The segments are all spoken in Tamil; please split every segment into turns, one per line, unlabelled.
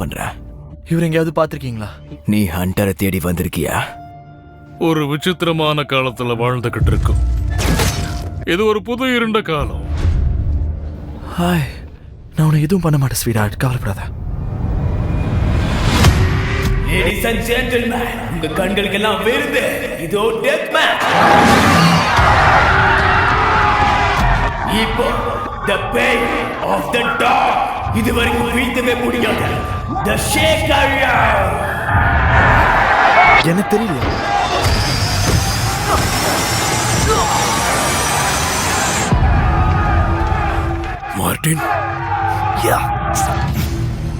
பண்ற?
இவர் எங்கேயாவது பாத்திருக்கீங்களா?
நீ ஹண்டரை தேடி வந்திருக்கியா?
ஒரு விசித்திரமான காலத்துல வாழ்ந்துகிட்டு இருக்கும். இது ஒரு புது இருண்ட காலம்.
ஹாய், நான் உன்னை எதுவும் பண்ண மாட்டேன் ஸ்வீட், கவலைப்படாத.
Ladies and gentlemen, உங்க கண்களுக்கெல்லாம் விருந்து. இதோ டெத் மேட்ச். இப்போ the pain of the dog. இதுவரைக்கும் வீழ்த்தவே முடியாது. The shaker.
என்ன தெரியல.
மார்டின்,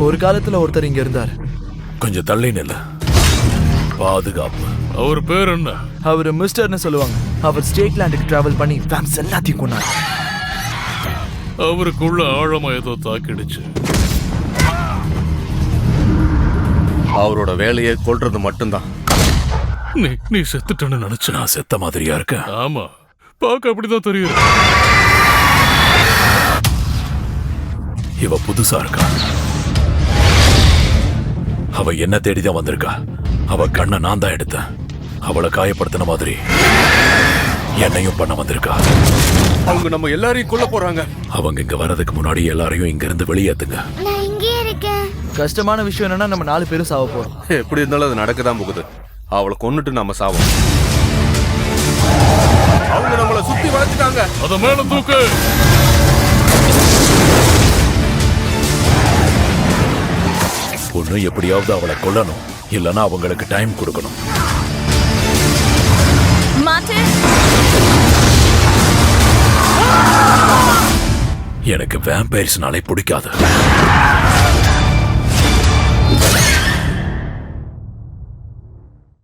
ஒரு காலத்துல ஒருத்தர் இங்க இருந்தார்.
கொஞ்சம் தள்ளி நில்ல. பாதுகாப்பு. அவர் பேர் என்ன?
அவர் மிஸ்டர்னு சொல்லுவாங்க. அவர் ஸ்டேட் லேண்டுக்கு டிராவல் பண்ணி ஃபேம்ஸ் எல்லாத்தையும் கொண்டாரு.
அவருக்குள்ள ஆழமா ஏதோ தாக்கிடுச்சு.
அவரோட வேலையை கொல்றது மட்டும்தான்.
நீ செத்துட்டேன்னு நினைச்சு நான் செத்த மாதிரியா இருக்க? ஆமா, பார்க்க அப்படிதான் தெரியுது. இவ புதுசா இருக்கா. அவ என்ன தேடிதான் வந்திருக்கா. அவ கண்ணை நான் தான் எடுத்தேன். அவளை காயப்படுத்தின மாதிரி என்னையும் பண்ண வந்திருக்கா.
அவங்க நம்ம எல்லாரையும் கொல்ல போறாங்க.
அவங்க இங்க வர்றதுக்கு முன்னாடி எல்லாரையும் இங்க இருந்து வெளியேத்துங்க.
நான் இங்கே இருக்கேன்.
கஷ்டமான விஷயம் என்னன்னா நம்ம 4 பேரும் சாவ போறோம்.
எப்படி இருந்தாலும் அது நடக்கதான் போகுது. அவளை கொன்னுட்டு நாம சாவோம். அவங்க நம்மளை சுத்தி வளைச்சிட்டாங்க.
அத மேல தூக்கு. பொண்ணு எப்படியாவது அவளை கொல்லணும், இல்லனா அவங்களுக்கு டைம் கொடுக்கணும். எனக்கு வேம்பயர்ஸ்னாலே பிடிக்காது.